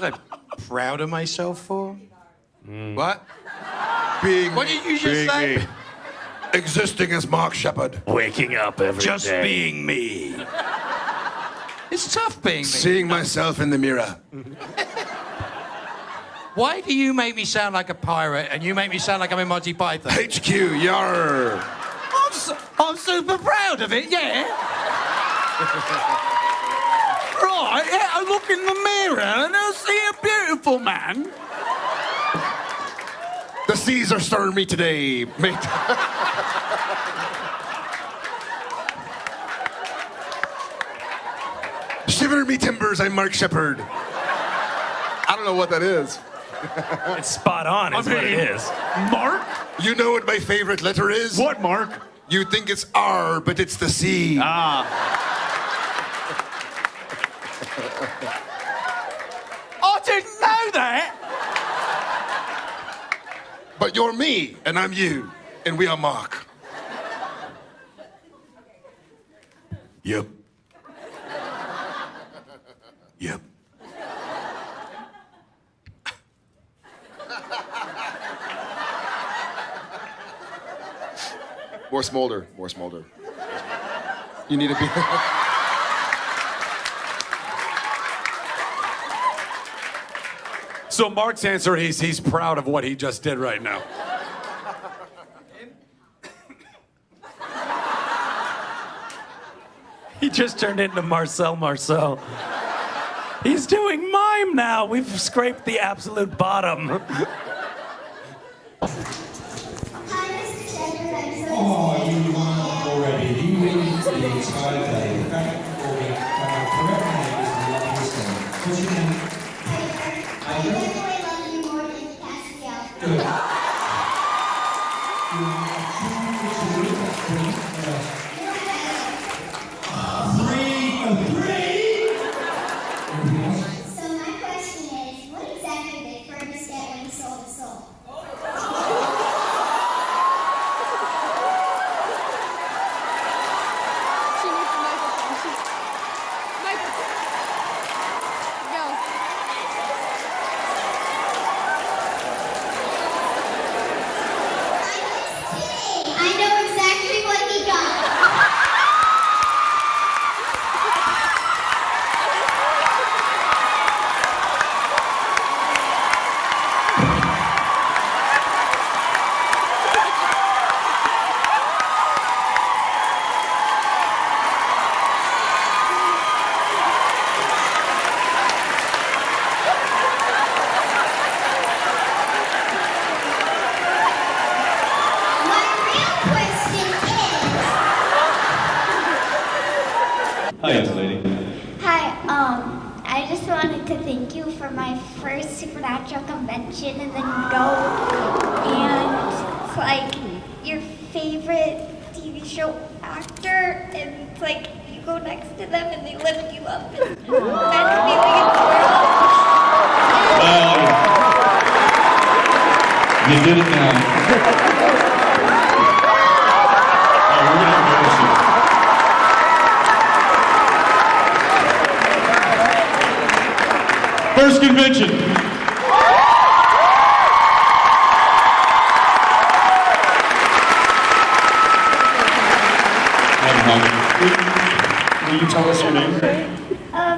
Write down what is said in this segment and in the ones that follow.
I'm proud of myself for? What? Being What did you just say? me. Existing as Mark Shepard. Waking up every Just day. being me. It's tough being me. Seeing myself in the mirror. Why do you make me sound like a pirate and you make me sound like I'm in Monty Python? HQ, yar. I'm super proud of it, yeah. Right, yeah, I look in the mirror and I see a beautiful man. The seas are stirring me today, mate. Shiver me timbers, I'm Mark Shepard. I don't know what that is. It's spot on, is what it is. Mark? You know what my favorite letter is? What, Mark? You think it's R, but it's the C. Ah. I didn't know that. But you're me, and I'm you, and we are Mark. Yep. Yep. More smolder, more smolder. You need to be... So Mark's answer, he's proud of what he just did right now. He just turned into Marcel Marceau. He's doing mime now. We've scraped the absolute bottom. Oh, you won already. You win the entire day. Thank you for being correct name is the luckiest name. What's your name? I definitely love you more than Pascal. Good. You are So my question is, what exactly did Fergus get when he sold his soul? She needs the microphone. Microphone. Go. I know exactly what he got. My real question is... Hi, young lady. Hi, I just wanted to thank you for my first supernatural convention in the Node. And it's like your favorite TV show actor, and it's like you go next to them and they lift you up. And that's feeling in the world. You did it now. We're gonna embarrass you. First convention. Will you tell us your name?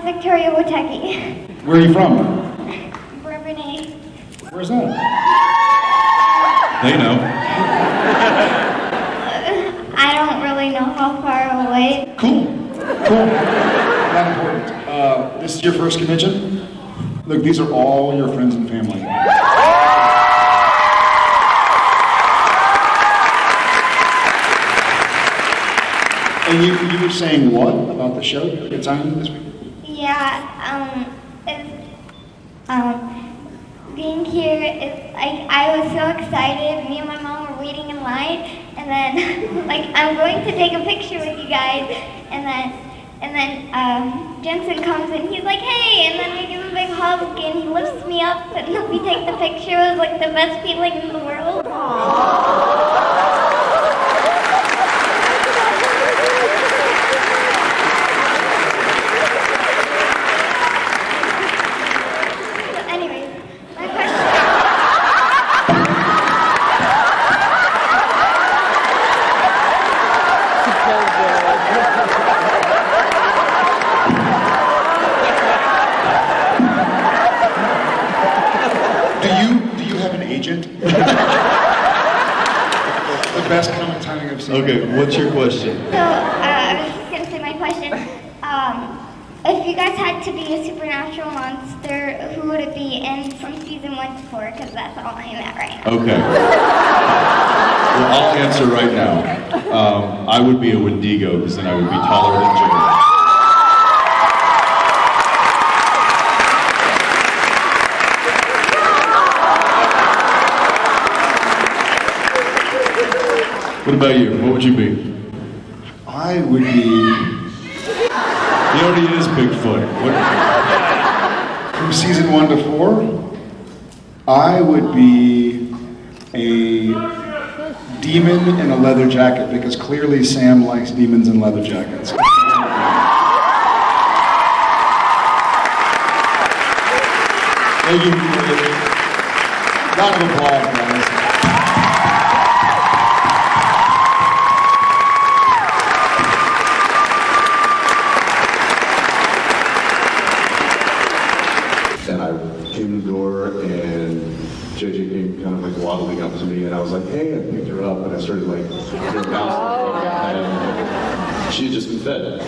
Victoria Woteki. Where are you from? Bourbonnais. Where's that? They know. I don't really know how far away. Cool. Not important. This is your first convention? Look, these are all your friends and family. And you were saying what about the show? You had a good time this week? Yeah, being here is like, I was so excited. Me and my mom were waiting in line, and then like I'm going to take a picture with you guys, and then Jensen comes in. He's like, hey, and then we give him a big hug, and he lifts me up, and we take the picture. It was like the best feeling in the world. agent. The best comic timing I've seen. Okay, what's your question? So, I was just gonna say my question. If you guys had to be a supernatural monster, who would it be? And from season 1 to 4, because that's all I'm at right now. Okay. Well, I'll answer right now. I would be a Wendigo, because then I would be taller than Jerry. What about you? What would you be? I would be... He already is Bigfoot. What? From season 1 to 4, I would be a demon in a leather jacket, because clearly Sam likes demons in leather jackets. Thank you. Round of applause, guys. And I came to the door, and JJ came kind of like waddling up to me, and I was like, hey, I picked her up, and I started like, and she had just been fed.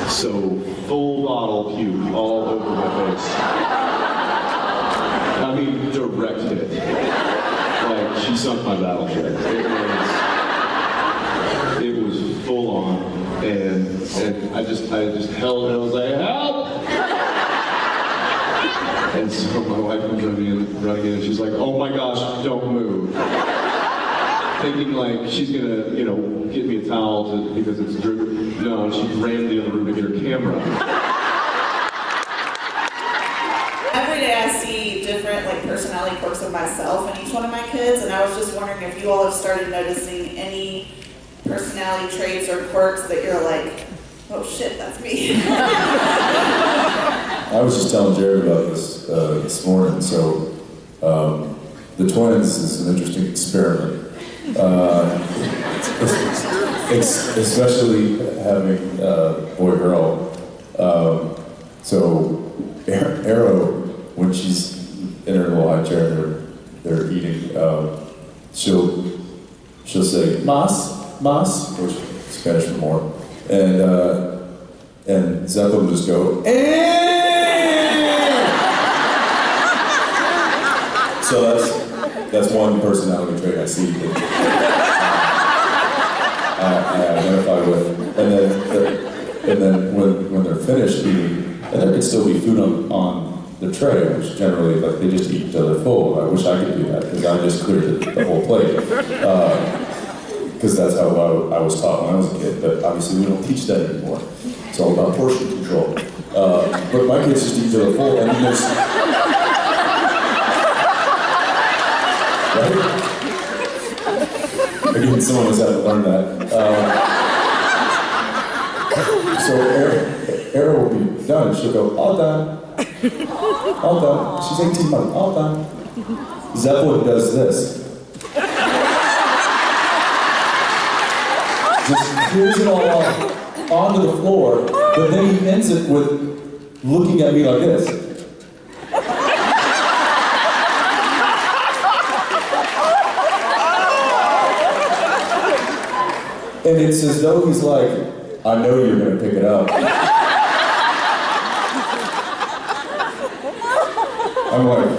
So, full bottle puke all over my face. I mean, direct hit. Like, she sunk my battleship. It was full on. And I just held it, I was like, help! And so my wife comes running in, and she's like, oh my gosh, don't move. Thinking like she's gonna, get me a towel because it's dripping. No, she ran to the other room to get her camera. Every day I see different personality quirks of myself in each one of my kids, and I was just wondering if you all have started noticing any personality traits or quirks that you're like, oh shit, that's me. I was just telling Jared about this morning. So the twins is an interesting experiment, especially having boy-girl. So Arrow, when she's in her little high chair and they're eating, she'll say mas, which is Spanish for more, and Zeph will just go So that's one personality trait I see that I identify with, and then when they're finished eating, and there could still be food on the tray, which generally they just eat until they're full. I wish I could do that because I just cleared the whole plate. Because that's how I was taught when I was a kid, but obviously we don't teach that anymore. It's all about portion control. But my kids just eat till they're full, and then there's... Right? Again, someone has had to learn that. So Era will be done, she'll go, all done. All done. She's 18 months, all done. Zeppelin does this. Just clears it all off onto the floor, but then he ends it with looking at me like this. And it's as though he's like, I know you're going to pick it up. I'm like,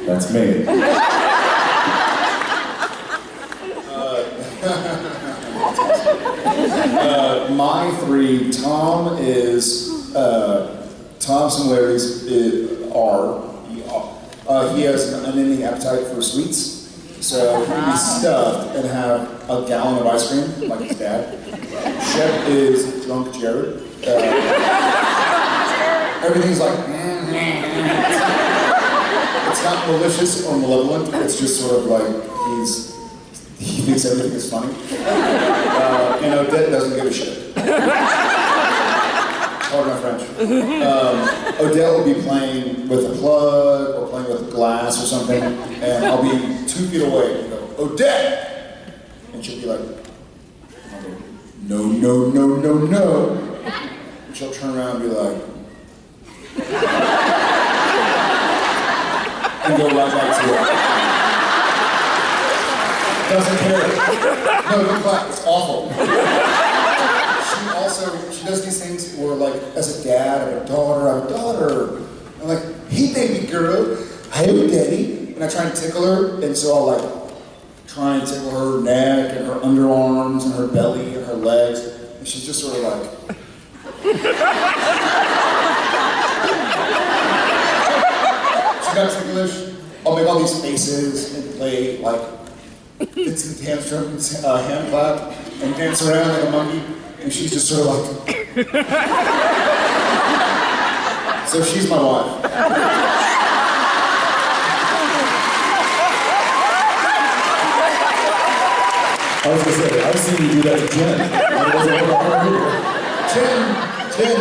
that's me. My three, Tom similarities are, he has an unending appetite for sweets. So he'd be stuffed and have a gallon of ice cream, like his dad. Shep is drunk Jared. Everything's like, it's not malicious or malevolent, it's just sort of like, he thinks everything is funny. And Odette doesn't give a shit. Pardon my French. Odette will be playing with a plug or playing with glass or something, and I'll be 2 feet away and go, Odette! And she'll be like, no, no, no, no, no. And she'll turn around and be like, and go right back to it. Doesn't care. No, don't clap. It's awful. She does these things where, like, as a dad, I have a daughter. I'm like, hey, baby girl. Hi, daddy. And I try and tickle her, and so I'll, like, try and tickle her neck and her underarms and her belly and her legs. And she's just sort of like... She got ticklish. I'll make all these faces and play, like, Vincent Tanstrom's hand clap and dance around like a monkey. And she's just sort of like... So she's my wife. I was gonna say, I've seen you do that to Jen. Jen.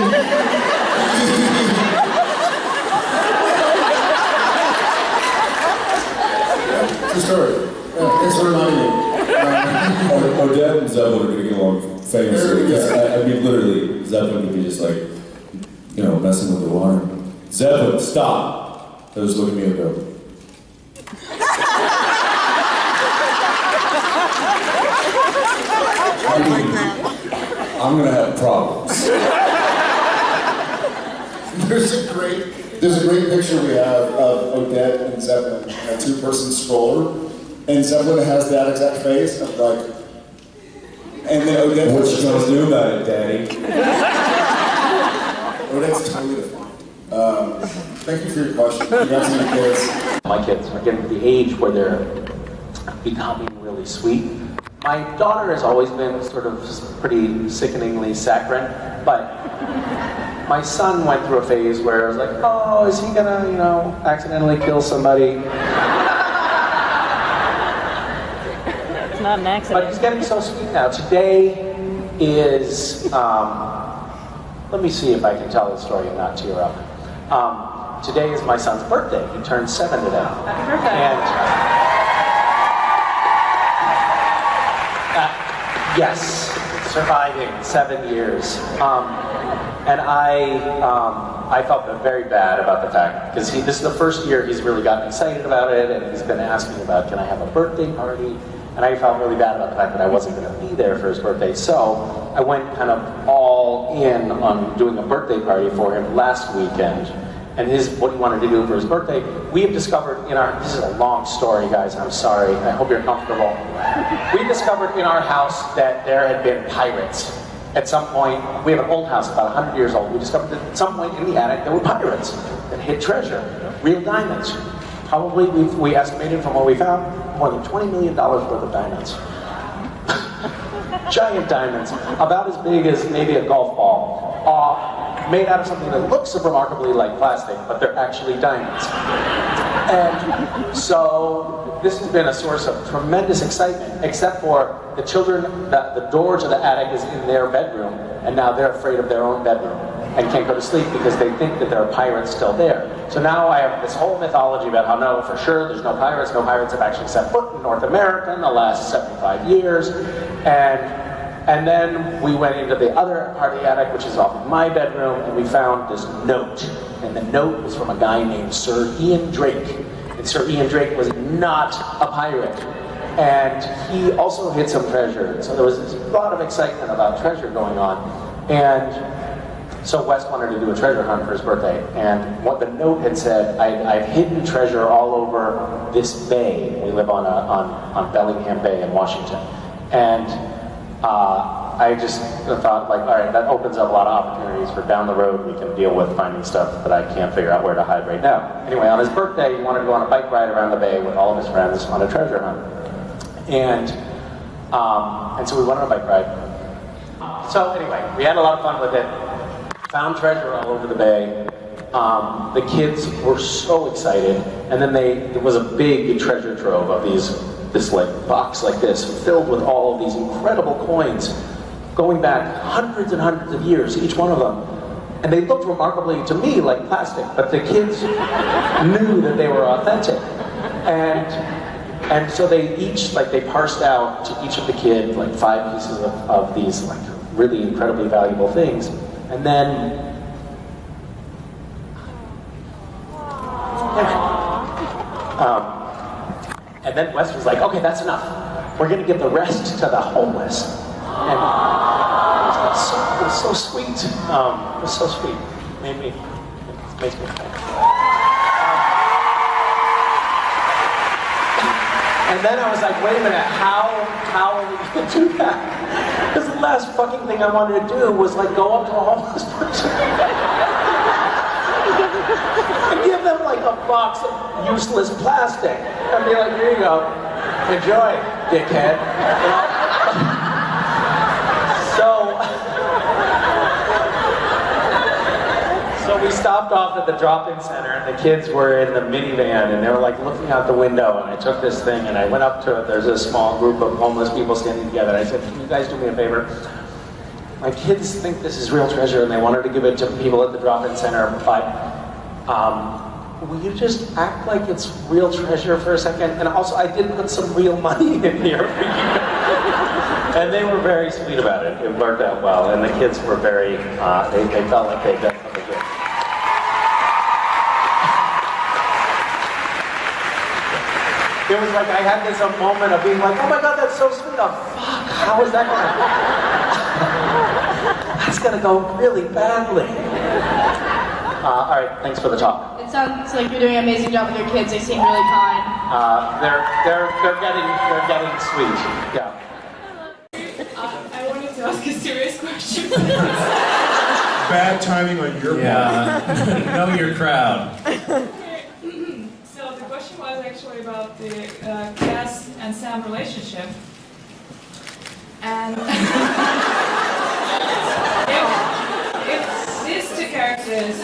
True story. Yeah, thanks for reminding me. Odette and Zeppelin are gonna get along famously. Because I mean, literally, Zeppelin could be just like, messing with the water. Zeppelin, stop! They'll just look at me and go. I'm gonna have problems. There's a great picture we have of Odette and Zeppelin, a two-person stroller, and Zeppelin has that exact face of like, and then Odette. What you gonna do about it, Daddy? Odette's totally defined. Thank you for your question. You guys have kids. My kids are getting to the age where they're becoming really sweet. My daughter has always been sort of pretty sickeningly saccharine, but my son went through a phase where I was like, oh, is he gonna, accidentally kill somebody? It's not an accident. But he's getting so sweet now. Today is, let me see if I can tell the story and not tear up. Today is my son's birthday. He turned 7 today. Happy birthday. And, yes, surviving 7 years. And I felt very bad about the fact, because this is the first year he's really gotten excited about it, and he's been asking about, can I have a birthday party? And I felt really bad about the fact that I wasn't going to be there for his birthday. So I went kind of all in on doing a birthday party for him last weekend. And what he wanted to do for his birthday, we have discovered this is a long story, guys, I'm sorry, I hope you're comfortable. We discovered in our house that there had been pirates. At some point, we have an old house, about 100 years old, we discovered that at some point in the attic there were pirates that hid treasure, real diamonds. Probably, we estimated from what we found, more than $20 million worth of diamonds. Giant diamonds, about as big as maybe a golf ball. Made out of something that looks remarkably like plastic, but they're actually diamonds. And so this has been a source of tremendous excitement, except for the children, the door to the attic is in their bedroom, and now they're afraid of their own bedroom and can't go to sleep because they think that there are pirates still there. So now I have this whole mythology about how no, for sure, there's no pirates have actually set foot in North America in the last 75 years. And then we went into the other part of the attic, which is off of my bedroom, and we found this note. And the note was from a guy named Sir Ian Drake. And Sir Ian Drake was not a pirate. And he also hid some treasure. So there was this lot of excitement about treasure going on. And so Wes wanted to do a treasure hunt for his birthday. And what the note had said, I've hidden treasure all over this bay. We live on Bellingham Bay in Washington. And I just thought, like, all right, that opens up a lot of opportunities for down the road. We can deal with finding stuff that I can't figure out where to hide right now. Anyway, on his birthday, he wanted to go on a bike ride around the bay with all of his friends on a treasure hunt. And so we went on a bike ride. So anyway, we had a lot of fun with it. Found treasure all over the bay. The kids were so excited. And then there was a big treasure trove of this like box like this, filled with all of these incredible coins, going back hundreds and hundreds of years, each one of them. And they looked remarkably, to me, like plastic, but the kids knew that they were authentic. And so they parsed out to each of the kids like 5 pieces of these like really incredibly valuable things. And then And then Wes was like, okay, that's enough. We're gonna give the rest to the homeless. And it was so sweet. It was so sweet. It makes me think. And then I was like, wait a minute, how are we gonna do that? Because the last fucking thing I wanted to do was like go up to a homeless person and give them like a box of useless plastic and be like, here you go, enjoy, dickhead. You know? So we stopped off at the drop-in center, and the kids were in the minivan, and they were like looking out the window, and I took this thing, and I went up to it. There's a small group of homeless people standing together, and I said, can you guys do me a favor? My kids think this is real treasure, and they wanted to give it to people at the drop-in center, but will you just act like it's real treasure for a second? And also, I did put some real money in here for you. And they were very sweet about it. It worked out well, and the kids were very, they felt like they did something good. It was like I had this moment of being like, oh my God, that's so sweet. Oh, fuck, how is that gonna That's gonna go really badly. All right, thanks for the talk. It sounds like you're doing an amazing job with your kids. They seem really kind. They're getting sweet. Yeah. I wanted to ask a serious question. Bad timing on your part. Know your crowd. So the question was actually about the Cass and Sam relationship. And if these two characters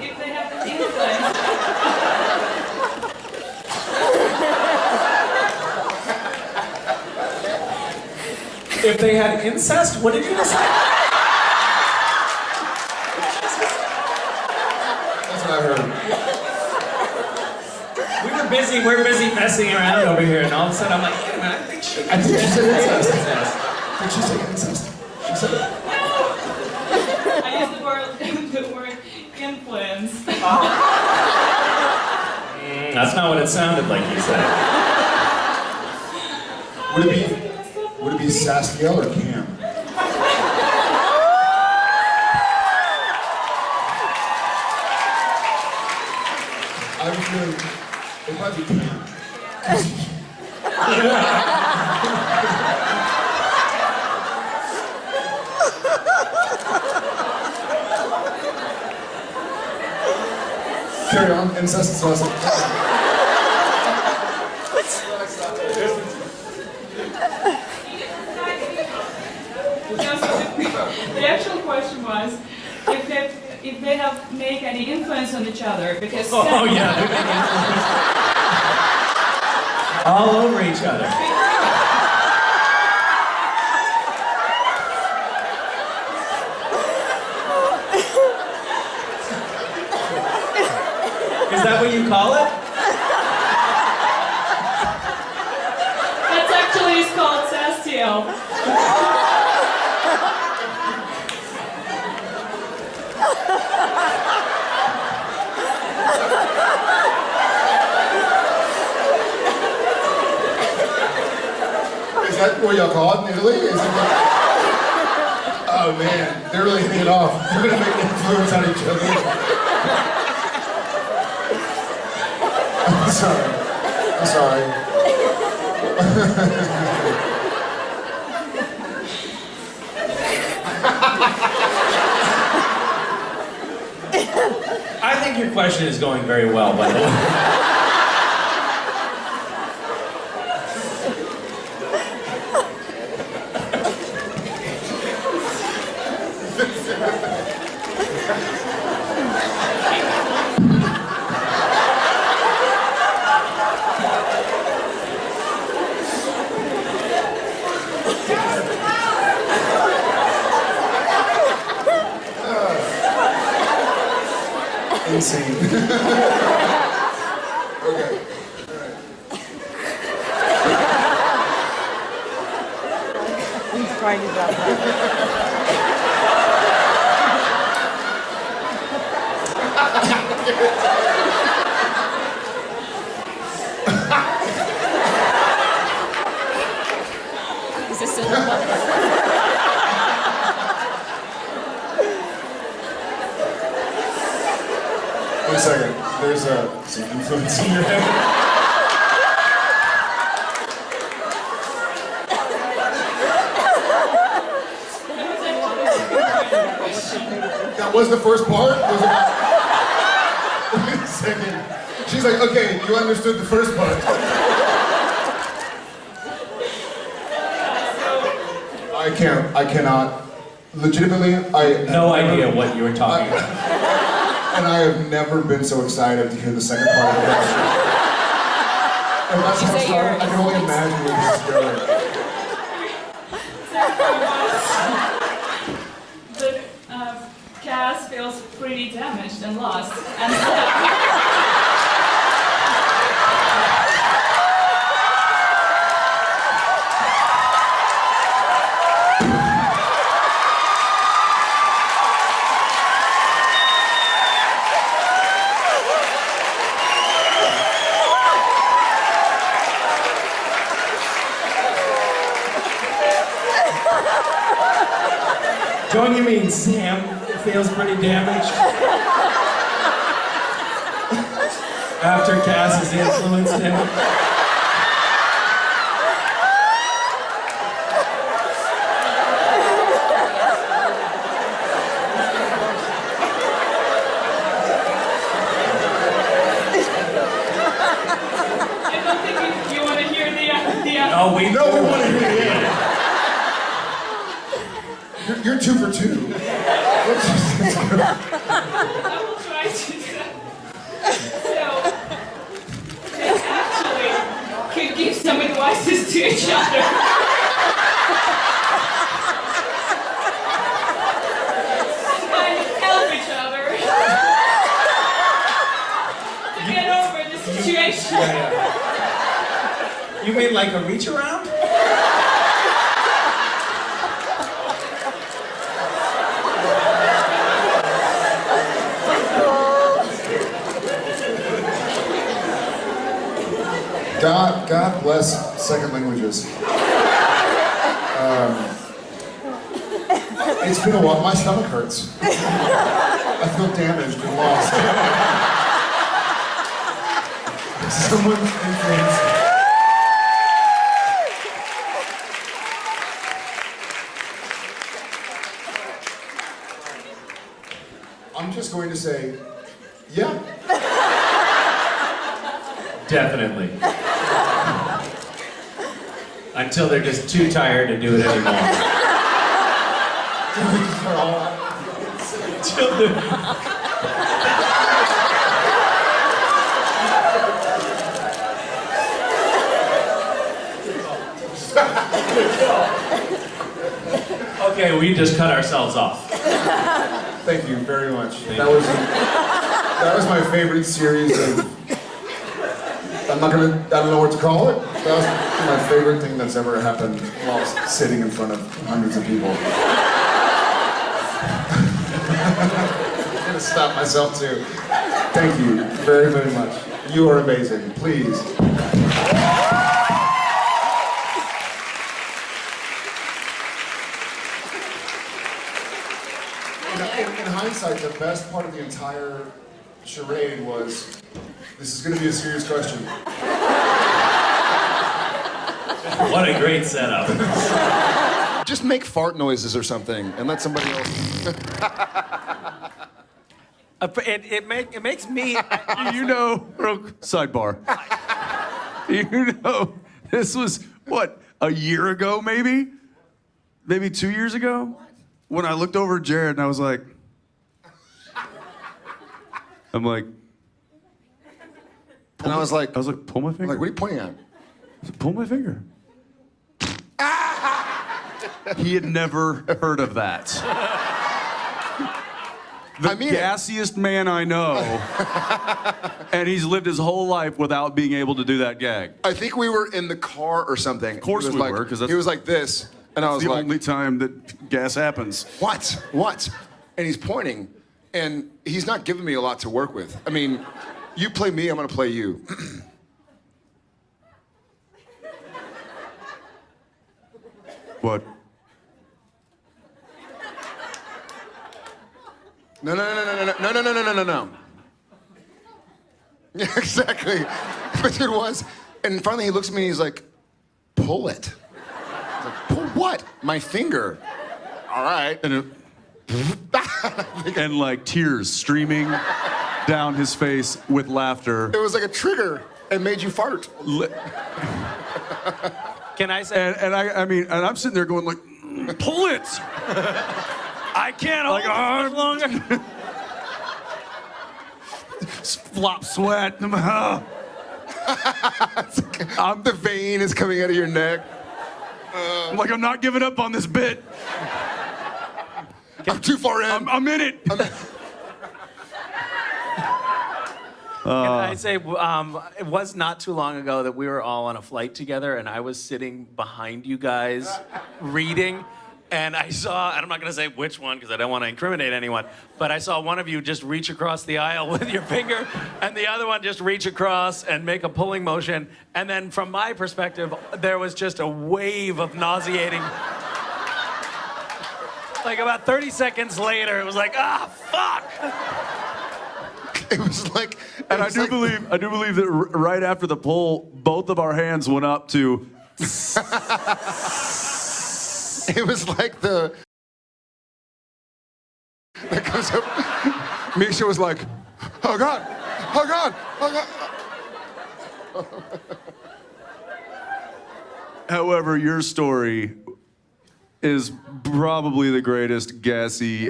if they have an influence. If they had incest, what did you just say? That's what I heard. We're busy messing around over here, and all of a sudden I'm like, hey, man, I think she said incest. Did she say incest? She said it. I used the word influence. That's not what it sounded like you said. Would it be Sastiel or Cam? I have a feeling it might be Cam. Carry on, incest is awesome. The actual question was if they have make any influence on each other, because Oh yeah, they're making influence. All over each other. Is that what you call it? That's actually is called Sastiel. Is that what y'all call it in Italy? Is it like... Oh man, they're really hitting it off. They're gonna make influence on each other. I'm sorry. I'm sorry. I think your question is going very well, by the way. Insane. you dropped that. Is this One second. There's some influence in your head. That was the first part? Was it? Wait a second. She's like, okay, you understood the first part. I cannot. Legitimately, No idea what you were talking about. And I have never been so excited to hear the second part of the question. And that's how it started. I can only imagine where this is going. The cast feels pretty damaged and lost. And Don't you mean Sam feels pretty damaged? After Cass has influenced him? I don't think you want to hear the No, we want to hear the end. You're 2 for 2. I will try to. So, they actually could give some advices to each other. And help each other. To get over the situation. You mean like a reach around? God bless second languages. It's been a while. My stomach hurts. I feel damaged and lost. Someone influenced. I'm just going to say, yeah. Definitely. Until they're just too tired to do it anymore. Children. Okay, we just cut ourselves off. Thank you very much. That was my favorite series of. I don't know what to call it. That was my favorite thing that's ever happened while sitting in front of hundreds of people. I'm gonna stop myself too. Thank you very, very much. You are amazing. Please. In hindsight, the best part of the entire charade was, this is going to be a serious question. What a great setup. Just make fart noises or something and let somebody else. It makes me. Sidebar. This was, what, a year ago maybe? Maybe 2 years ago? When I looked over at Jared and I was like, and I was like, pull my finger. Like, what are you pointing at? I said, pull my finger. He had never heard of that. The gassiest man I know, and he's lived his whole life without being able to do that gag. I think we were in the car or something. Of course we were, because he was like this, And I was the like, only time that gas happens. what? What? And he's pointing, and he's not giving me a lot to work with. I mean, you play me, I'm gonna play you. What? No. Yeah, exactly. But it was. And finally he looks at me and he's like, pull it. I was like, pull what? My finger. All right. And and like tears streaming down his face with laughter. It was like a trigger and made you fart. Can I say? And I mean, and I'm sitting there going like, pull it. I can't hold it much longer. Flop sweat. The vein is coming out of your neck. I'm like, I'm not giving up on this bit. I'm too far in. I'm in it. Can I say, it was not too long ago that we were all on a flight together, and I was sitting behind you guys reading, and I saw, and I'm not going to say which one because I don't want to incriminate anyone, but I saw one of you just reach across the aisle with your finger, and the other one just reach across and make a pulling motion, and then from my perspective, there was just a wave of nauseating. Like about 30 seconds later, it was like, fuck! It was like, and I do believe that right after the pull, both of our hands went up to. It was like that comes up. Misha was like, oh God, oh God, oh God. However, your story is probably the greatest gassy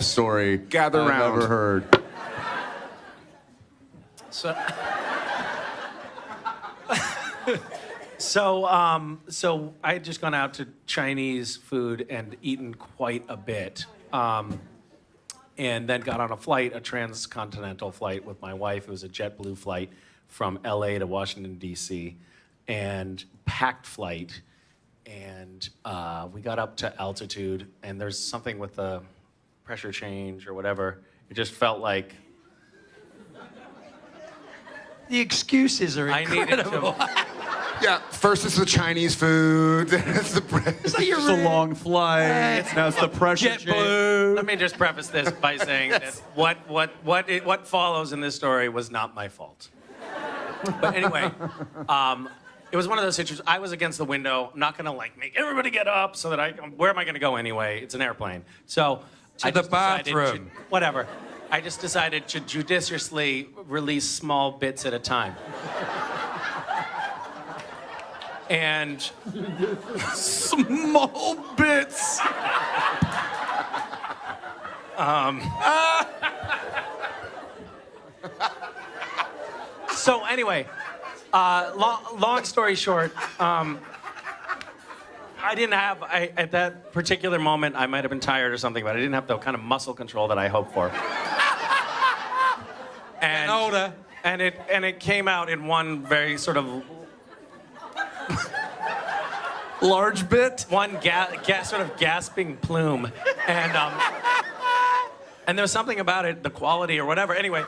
story Gather I've round. ever heard. So I had just gone out to Chinese food and eaten quite a bit, and then got on a flight, a transcontinental flight with my wife. It was a JetBlue flight from LA to Washington, D.C., and packed flight. And we got up to altitude, and there's something with the pressure change or whatever. It just felt like the excuses are incredible. Yeah, first it's the Chinese food, then it's the bread. It's like a long flight. Now it's the pressure change. Let me just preface this by saying that what follows in this story was not my fault. But anyway, it was one of those situations. I was against the window. I'm not gonna like make everybody get up so that where am I gonna go anyway? It's an airplane. So to the bathroom. Whatever. I just decided to judiciously release small bits at a time. And small bits. So anyway, long story short, I didn't have, at that particular moment, I might have been tired or something, but I didn't have the kind of muscle control that I hoped for. And older. And it came out in one very sort of large bit, one sort of gasping plume, and there was something about it, the quality or whatever. Anyway,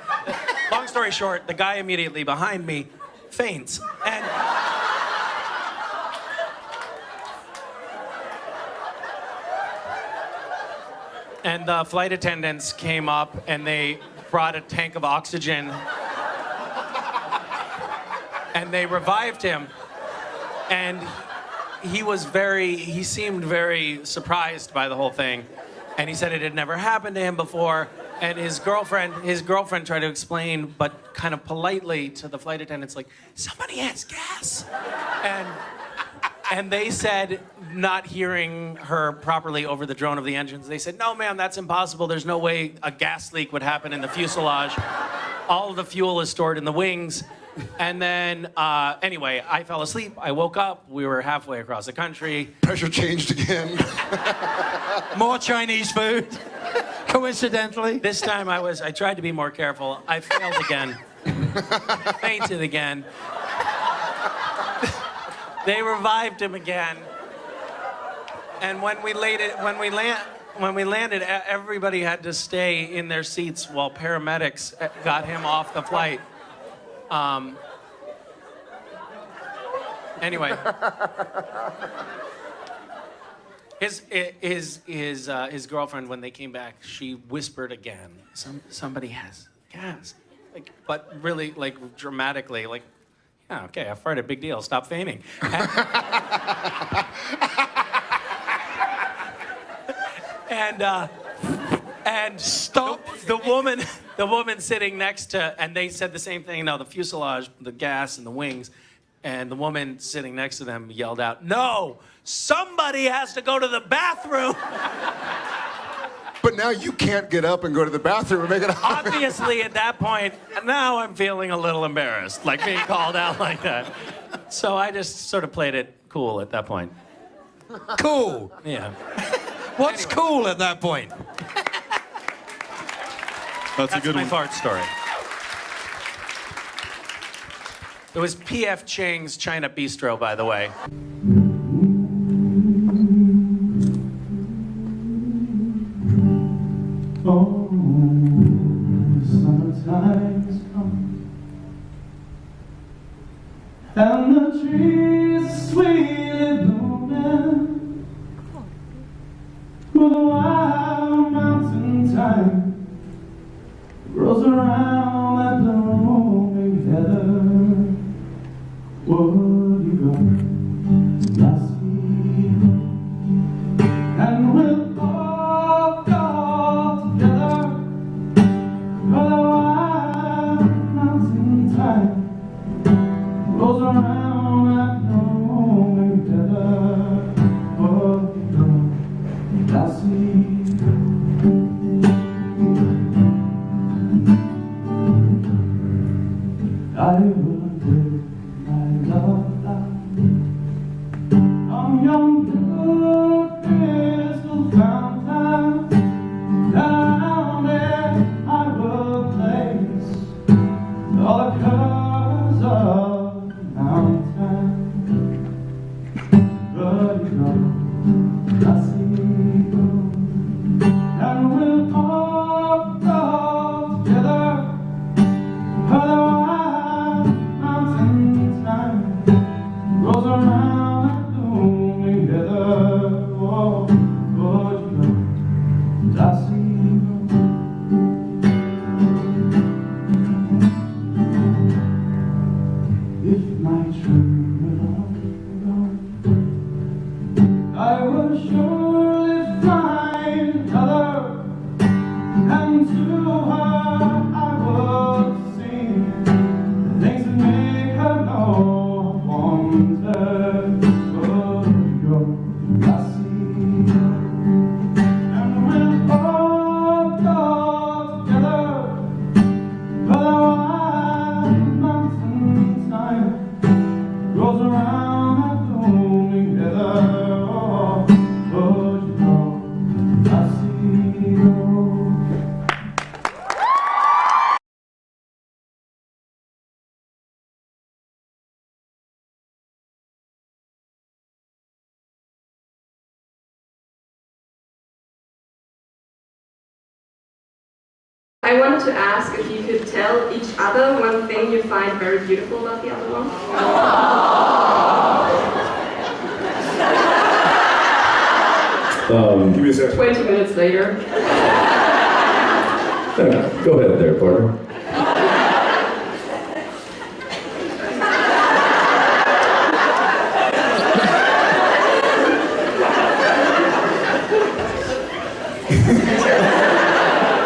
long story short, the guy immediately behind me faints, and the flight attendants came up and they brought a tank of oxygen and they revived him, and he seemed very surprised by the whole thing, and he said it had never happened to him before, and his girlfriend tried to explain, but kind of politely to the flight attendants, like, somebody has gas, and they said, not hearing her properly over the drone of the engines, they said, no, ma'am, that's impossible. There's no way a gas leak would happen in the fuselage. All of the fuel is stored in the wings. And then, anyway, I fell asleep. I woke up. We were halfway across the country. Pressure changed again. More Chinese food, coincidentally. This time I tried to be more careful. I failed again. Fainted again. They revived him again. And when we landed, everybody had to stay in their seats while paramedics got him off the flight. Anyway, his girlfriend, when they came back, she whispered again, "Somebody has gas," like, but really, like, dramatically, like, "Yeah, okay, I farted, big deal. Stop feigning." And stop. The woman sitting next to, and they said the same thing. No, the fuselage, the gas, and the wings. And the woman sitting next to them yelled out, "No, somebody has to go to the bathroom." But now you can't get up and go to the bathroom and make it Obviously, at that point, now I'm feeling a little embarrassed, like being called out like that. So I just sort of played it cool at that point. Cool. Yeah. What's cool at that point? That's a good my one. fart story. It was P.F. Chang's China Bistro, by the way. Oh, summertime's come, and the trees are sweetly blooming, with a wild mountain thyme grows around that blooming heather. Would you go, lassie, and we'll walk together, with a wild mountain thyme rolls around that blooming heather. Would you go, lassie? I will take my love on young blue crystal fountain. Down there I will place all the colors of the mountain. But you know, I see you, and we'll all go together. Rolls around that blooming heather. Oh, but you know, I see you. If my true love gone, I will surely find another, and to her I will sing the things that make her know. I wanted to ask if you could tell each other one thing you find very beautiful about the other one. Give me a second. 20 minutes later. Go ahead there, partner.